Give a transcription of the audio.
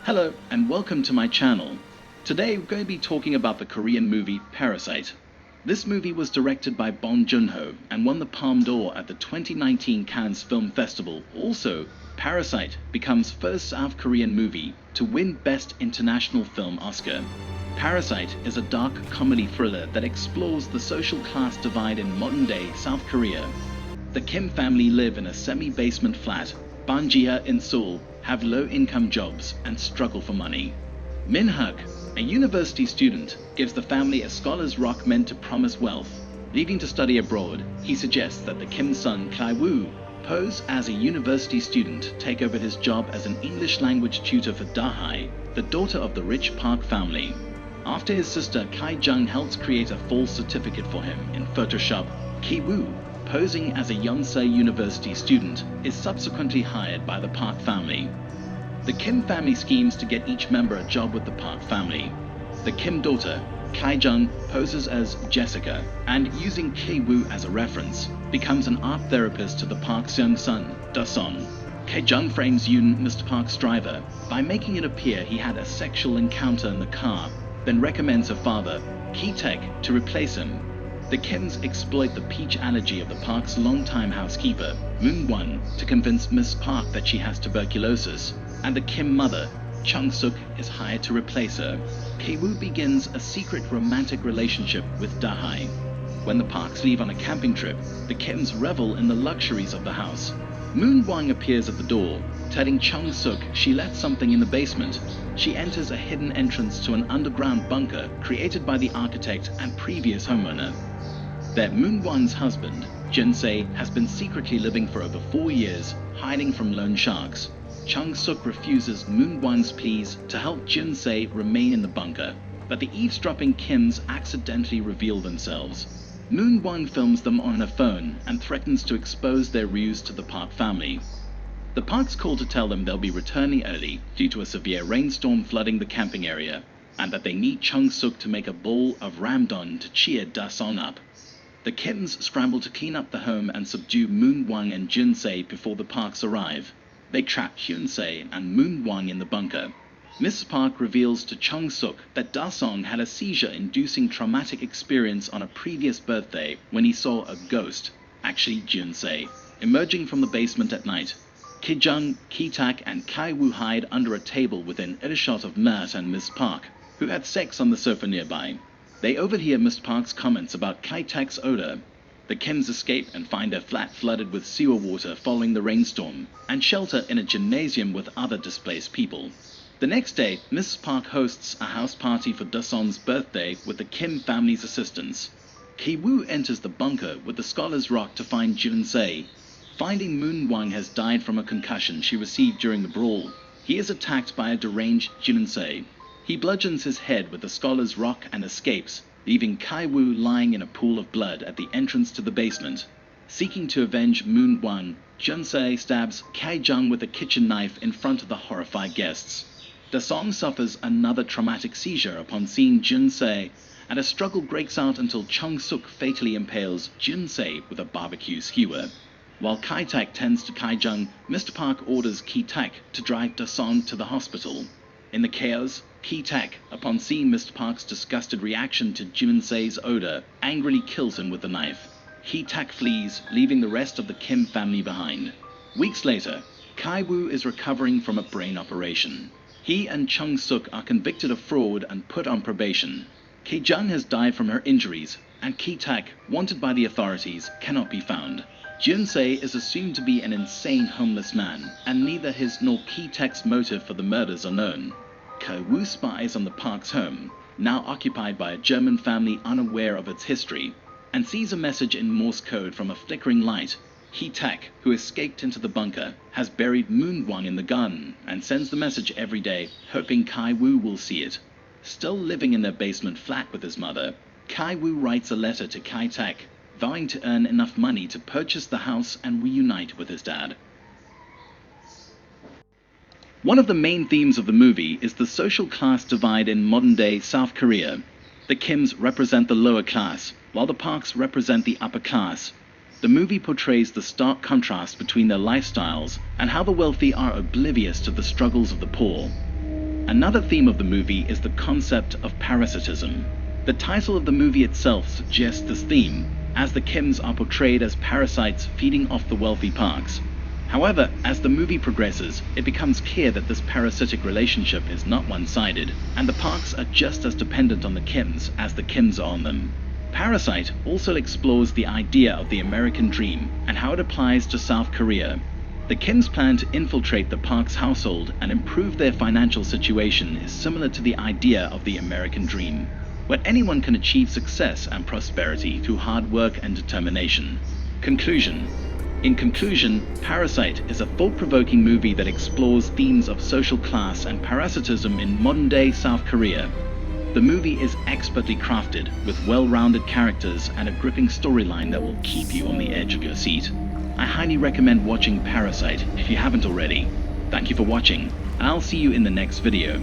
Hello and welcome to my channel. Today we're going to be talking about the Korean movie Parasite. This movie was directed by Bong Joon-ho and won the Palme d'Or at the 2019 Cannes Film Festival. Also, Parasite becomes first South Korean movie to win Best International Film Oscar. Parasite is a dark comedy thriller that explores the social class divide in modern-day South Korea. The Kim family live in a semi-basement flat, Banjia in Seoul, have low-income jobs and struggle for money. Min Hak, a university student, gives the family a scholar's rock meant to promise wealth. Leaving to study abroad, he suggests that the Kim's son, Kai-woo, pose as a university student, take over his job as an English language tutor for Da-hai, the daughter of the rich Park family. After his sister Kai-jung helps create a false certificate for him in Photoshop, Ki-woo, posing as a Yonsei University student, is subsequently hired by the Park family. The Kim family schemes to get each member a job with the Park family. The Kim daughter, Kai-jung, poses as Jessica and, using Ki-woo as a reference, becomes an art therapist to the Park's young son, Da-song. Kai-jung frames Yoon, Mr. Park's driver, by making it appear he had a sexual encounter in the car, then recommends her father, Ki-taek, to replace him. The Kims exploit the peach allergy of the Park's longtime housekeeper, Moon-won, to convince Miss Park that she has tuberculosis, and the Kim mother, Chung-suk, is hired to replace her. Ki-woo begins a secret romantic relationship with Da-hai. When the Parks leave on a camping trip, the Kims revel in the luxuries of the house. Moon-won appears at the door, telling Chung-suk she left something in the basement. She enters a hidden entrance to an underground bunker created by the architect and previous homeowner. There, Moon-won's husband, Jun-se, has been secretly living for over 4 years, hiding from loan sharks. Chung-suk refuses Moon-won's pleas to help Jun-se remain in the bunker, but the eavesdropping Kims accidentally reveal themselves. Moon-won films them on her phone and threatens to expose their ruse to the Park family. The Parks call to tell them they'll be returning early due to a severe rainstorm flooding the camping area, and that they need Chung-suk to make a bowl of ramdon to cheer Da-song up. The Kims scramble to clean up the home and subdue Moon-won and Jun-se before the Parks arrive. They trap Hyun-se and Moon-won in the bunker. Miss Park reveals to Chung-suk that Da-song had a seizure-inducing traumatic experience on a previous birthday when he saw a ghost, actually Jun-se, emerging from the basement at night. Ki-jung, Ki-taek, and Kai-woo hide under a table within earshot of Mert and Miss Park, who had sex on the sofa nearby. They overhear Miss Park's comments about Kai-taek's odor. The Kims escape and find their flat flooded with sewer water following the rainstorm, and shelter in a gymnasium with other displaced people. The next day, Miss Park hosts a house party for Da-song's birthday with the Kim family's assistance. Ki-woo enters the bunker with the scholar's rock to find Jun-se. Finding Moon-won has died from a concussion she received during the brawl, he is attacked by a deranged Jun-se. He bludgeons his head with the scholar's rock and escapes, leaving Kai-woo lying in a pool of blood at the entrance to the basement. Seeking to avenge Moon-won, Jun-se stabs Kai-jung with a kitchen knife in front of the horrified guests. Da-song suffers another traumatic seizure upon seeing Jun-se, and a struggle breaks out until Chung-suk fatally impales Jun-se with a barbecue skewer. While Kai-taek tends to Kai-jung, Mr. Park orders Ki-taek to drive Da-song to the hospital. In the chaos, Ki-taek, upon seeing Mr. Park's disgusted reaction to Jun-se's odor, angrily kills him with the knife. Ki-taek flees, leaving the rest of the Kim family behind. Weeks later, Kai-woo is recovering from a brain operation. He and Chung-suk are convicted of fraud and put on probation. Ki-jung has died from her injuries, and Ki-taek, wanted by the authorities, cannot be found. Jun-se is assumed to be an insane homeless man, and neither his nor Ki-taek's motive for the murders are known. Kai-woo spies on the Park's home, now occupied by a German family unaware of its history, and sees a message in Morse code from a flickering light. Ki-taek, who escaped into the bunker, has buried Moon-won in the garden and sends the message every day, hoping Kai-woo will see it. Still living in their basement flat with his mother, Kai-woo writes a letter to Kai-taek, vowing to earn enough money to purchase the house and reunite with his dad. One of the main themes of the movie is the social class divide in modern-day South Korea. The Kims represent the lower class, while the Parks represent the upper class. The movie portrays the stark contrast between their lifestyles and how the wealthy are oblivious to the struggles of the poor. Another theme of the movie is the concept of parasitism. The title of the movie itself suggests this theme, as the Kims are portrayed as parasites feeding off the wealthy Parks. However, as the movie progresses, it becomes clear that this parasitic relationship is not one-sided, and the Parks are just as dependent on the Kims as the Kims are on them. Parasite also explores the idea of the American dream and how it applies to South Korea. The Kims' plan to infiltrate the Parks household and improve their financial situation is similar to the idea of the American dream, where anyone can achieve success and prosperity through hard work and determination. Conclusion. In conclusion, Parasite is a thought-provoking movie that explores themes of social class and parasitism in modern-day South Korea. The movie is expertly crafted, with well-rounded characters and a gripping storyline that will keep you on the edge of your seat. I highly recommend watching Parasite if you haven't already. Thank you for watching, and I'll see you in the next video.